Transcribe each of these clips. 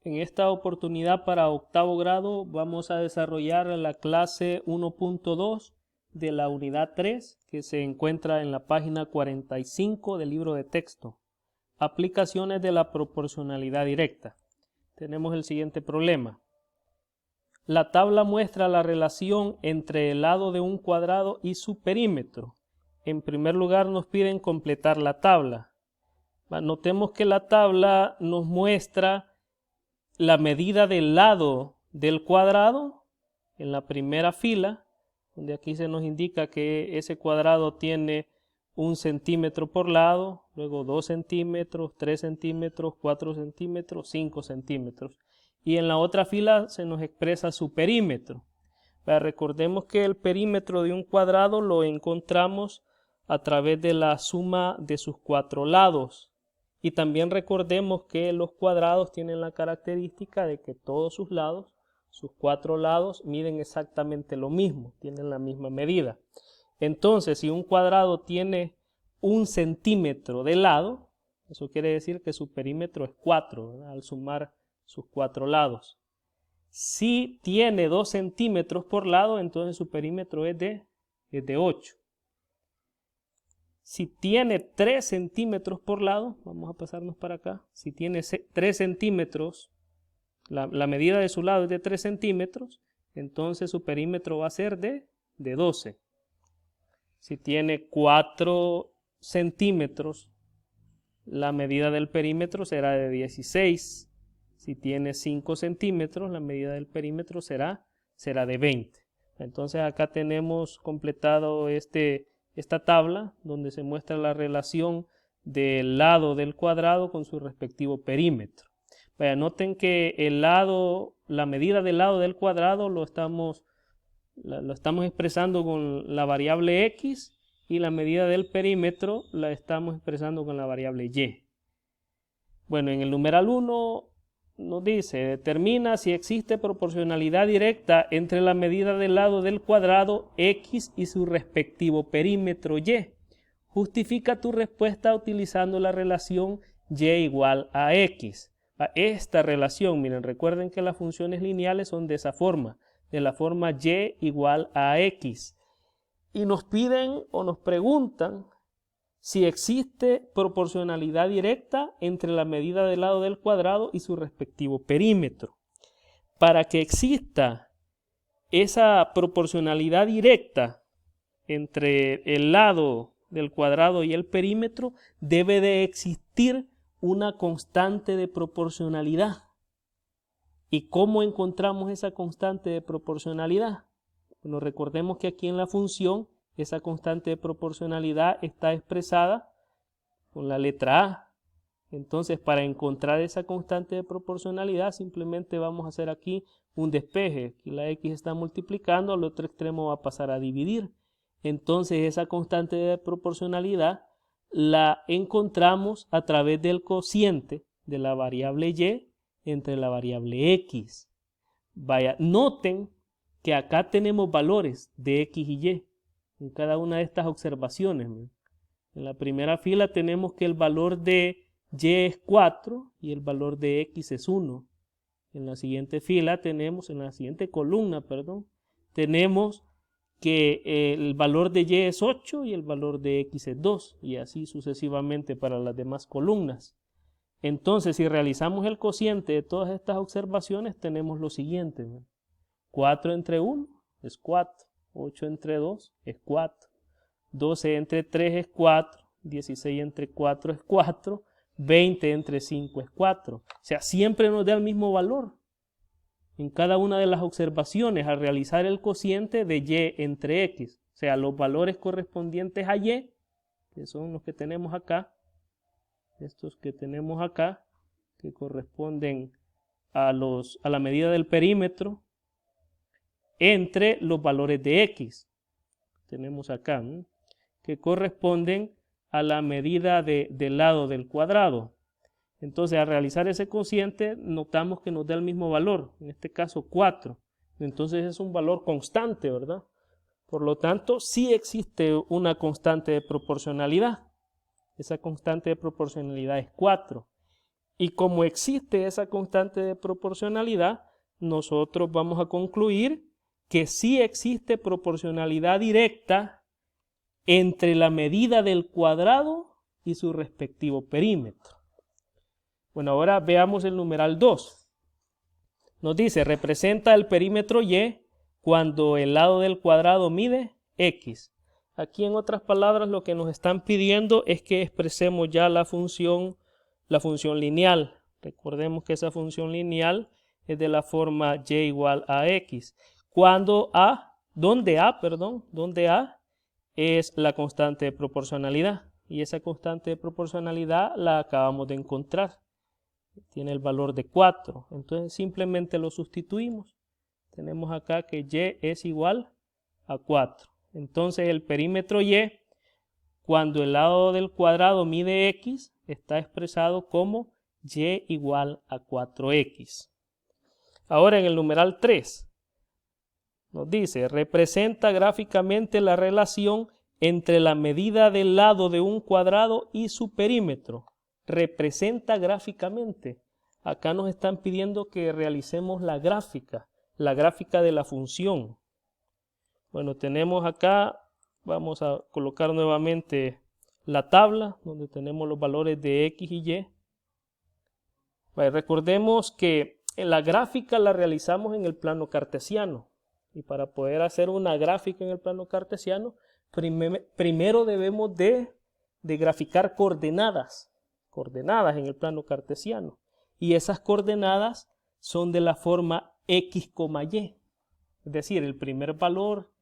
En esta oportunidad para octavo grado vamos a desarrollar la clase 1.2 de la unidad 3 que se encuentra en la página 45 del libro de texto. Aplicaciones de la proporcionalidad directa. Tenemos el siguiente problema. La tabla muestra la relación entre el lado de un cuadrado y su perímetro. En primer lugar nos piden completar la tabla. Notemos que la tabla nos muestra la medida del lado del cuadrado en la primera fila, donde aquí se nos indica que ese cuadrado tiene 1 centímetro por lado, luego 2 centímetros, 3 centímetros, 4 centímetros, 5 centímetros. Y en la otra fila se nos expresa su perímetro. Recordemos que el perímetro de un cuadrado lo encontramos a través de la suma de sus 4 lados. Y también recordemos que los cuadrados tienen la característica de que todos sus lados, sus 4 lados, miden exactamente lo mismo, tienen la misma medida. Entonces, si un cuadrado tiene 1 centímetro de lado, eso quiere decir que su perímetro es 4, ¿verdad? Al sumar sus 4 lados. Si tiene 2 centímetros por lado, entonces su perímetro es de 8. Si tiene 3 centímetros por lado, vamos a pasarnos para acá. Si tiene 3 centímetros, la medida de su lado es de 3 centímetros, entonces su perímetro va a ser de 12. Si tiene 4 centímetros, la medida del perímetro será de 16. Si tiene 5 centímetros, la medida del perímetro será de 20. Entonces acá tenemos completado esta tabla donde se muestra la relación del lado del cuadrado con su respectivo perímetro. Noten que la medida del lado del cuadrado lo estamos expresando con la variable x y la medida del perímetro la estamos expresando con la variable y. Bueno, en el numeral 1 nos dice, determina si existe proporcionalidad directa entre la medida del lado del cuadrado x y su respectivo perímetro y. Justifica tu respuesta utilizando la relación y igual a x. Esta relación, miren, recuerden que las funciones lineales son de esa forma, de la forma y igual a x. Y nos piden o nos preguntan si existe proporcionalidad directa entre la medida del lado del cuadrado y su respectivo perímetro. Para que exista esa proporcionalidad directa entre el lado del cuadrado y el perímetro, debe de existir una constante de proporcionalidad. ¿Y cómo encontramos esa constante de proporcionalidad? Bueno, recordemos que aquí en la función esa constante de proporcionalidad está expresada con la letra A. Entonces, para encontrar esa constante de proporcionalidad, simplemente vamos a hacer aquí un despeje. Aquí la x está multiplicando, al otro extremo va a pasar a dividir. Entonces, esa constante de proporcionalidad la encontramos a través del cociente de la variable y entre la variable x. Noten que acá tenemos valores de x y y en cada una de estas observaciones. En la primera fila tenemos que el valor de y es 4 y el valor de x es 1. En la siguiente fila tenemos, en la siguiente columna, tenemos que el valor de y es 8 y el valor de x es 2 y así sucesivamente para las demás columnas. Entonces, si realizamos el cociente de todas estas observaciones, tenemos lo siguiente. 4 entre 1 es 4. 8 entre 2 es 4, 12 entre 3 es 4, 16 entre 4 es 4, 20 entre 5 es 4. O sea, siempre nos da el mismo valor en cada una de las observaciones al realizar el cociente de y entre x. O sea, los valores correspondientes a y, que son los que tenemos acá, estos que tenemos acá, que corresponden a la medida del perímetro, entre los valores de x, tenemos acá, que corresponden a la medida del lado del cuadrado. Entonces, al realizar ese cociente, notamos que nos da el mismo valor, en este caso 4. Entonces, es un valor constante, ¿verdad? Por lo tanto, sí existe una constante de proporcionalidad. Esa constante de proporcionalidad es 4. Y como existe esa constante de proporcionalidad, nosotros vamos a concluir que sí existe proporcionalidad directa entre la medida del cuadrado y su respectivo perímetro. Bueno, ahora veamos el numeral 2. Nos dice, representa el perímetro Y cuando el lado del cuadrado mide X. Aquí, en otras palabras, lo que nos están pidiendo es que expresemos ya la función lineal. Recordemos que esa función lineal es de la forma y igual a x. Donde A es la constante de proporcionalidad. Y esa constante de proporcionalidad la acabamos de encontrar. Tiene el valor de 4. Entonces simplemente lo sustituimos. Tenemos acá que y es igual a 4. Entonces el perímetro Y, cuando el lado del cuadrado mide x, está expresado como y igual a 4x. Ahora en el numeral 3 nos dice, representa gráficamente la relación entre la medida del lado de un cuadrado y su perímetro. Representa gráficamente. Acá nos están pidiendo que realicemos la gráfica de la función. Bueno, tenemos acá, vamos a colocar nuevamente la tabla donde tenemos los valores de x y y. Bueno, recordemos que la gráfica la realizamos en el plano cartesiano. Y para poder hacer una gráfica en el plano cartesiano, primero debemos de graficar coordenadas en el plano cartesiano. Y esas coordenadas son de la forma x, y. Es decir, el primer valor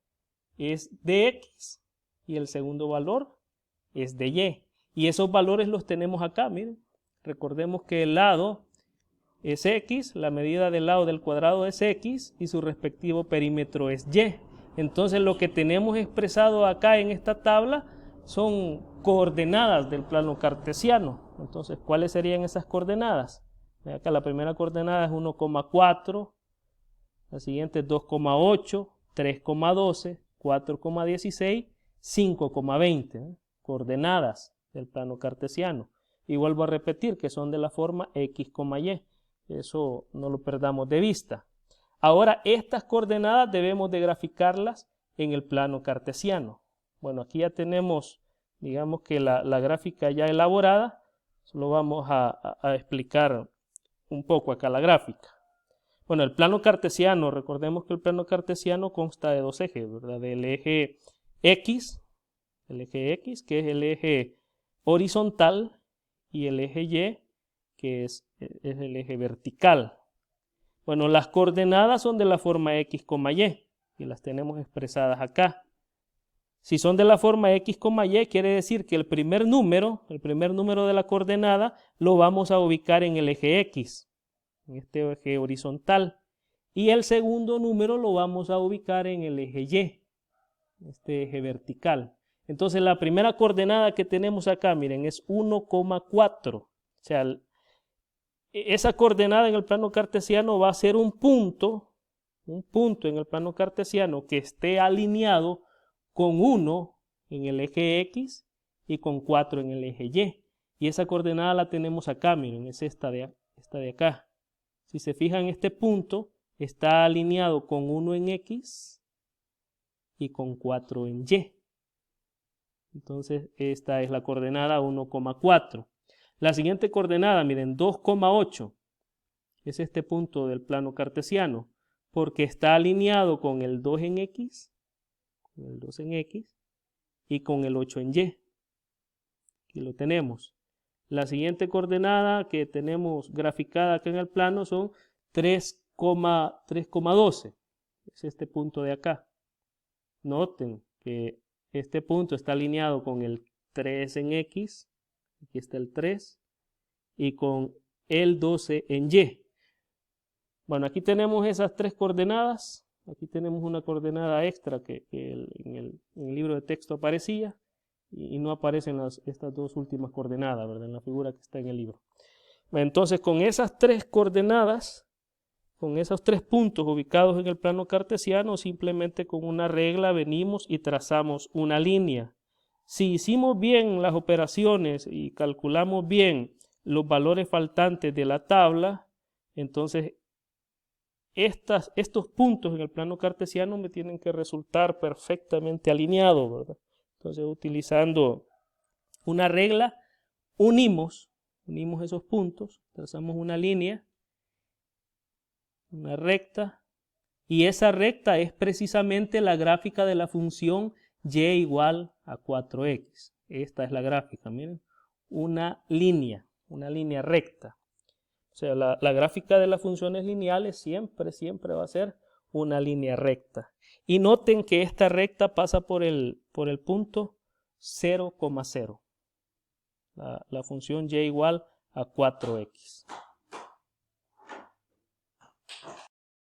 es de x y el segundo valor es de y. Y esos valores los tenemos acá, miren. Recordemos que el lado es x, la medida del lado del cuadrado es x y su respectivo perímetro es y. Entonces lo que tenemos expresado acá en esta tabla son coordenadas del plano cartesiano. Entonces, ¿cuáles serían esas coordenadas? Acá la primera coordenada es 1,4, la siguiente es 2,8, 3,12, 4,16, 5,20. Coordenadas del plano cartesiano. Y vuelvo a repetir que son de la forma x, y. Eso no lo perdamos de vista. Ahora, estas coordenadas debemos de graficarlas en el plano cartesiano. Bueno, aquí ya tenemos, digamos que la gráfica ya elaborada. Solo vamos a explicar un poco acá la gráfica. Bueno, el plano cartesiano, recordemos que el plano cartesiano consta de dos ejes, ¿verdad? Del eje X, que es el eje horizontal, y el eje Y, que es el eje vertical. Bueno, las coordenadas son de la forma x, y las tenemos expresadas acá. Si son de la forma x, y, quiere decir que el primer número de la coordenada lo vamos a ubicar en el eje x, en este eje horizontal. Y el segundo número lo vamos a ubicar en el eje y, este eje vertical. Entonces la primera coordenada que tenemos acá, miren, es 1,4. O sea, esa coordenada en el plano cartesiano va a ser un punto en el plano cartesiano que esté alineado con 1 en el eje X y con 4 en el eje Y. Y esa coordenada la tenemos acá, miren, es esta de acá. Si se fijan, este punto está alineado con 1 en X y con 4 en Y. Entonces, esta es la coordenada 1,4. La siguiente coordenada, miren, 2,8. Es este punto del plano cartesiano, porque está alineado con el 2 en X, y con el 8 en Y. Aquí lo tenemos. La siguiente coordenada que tenemos graficada acá en el plano son 3,12. Es este punto de acá. Noten que este punto está alineado con el 3 en X, aquí está el 3, y con el 12 en Y. Bueno, aquí tenemos esas tres coordenadas. Aquí tenemos una coordenada extra que en el libro de texto aparecía y no aparecen estas dos últimas coordenadas, ¿verdad? En la figura que está en el libro. Entonces, con esas tres coordenadas, con esos tres puntos ubicados en el plano cartesiano, simplemente con una regla venimos y trazamos una línea. Si hicimos bien las operaciones y calculamos bien los valores faltantes de la tabla, entonces estos puntos en el plano cartesiano me tienen que resultar perfectamente alineados, ¿verdad? Entonces, utilizando una regla, unimos esos puntos, trazamos una línea, una recta, y esa recta es precisamente la gráfica de la función y igual a 4x. Esta es la gráfica, miren, una línea recta. O sea, la gráfica de las funciones lineales siempre va a ser una línea recta. Y noten que esta recta pasa por el punto 0,0. La función y igual a 4x.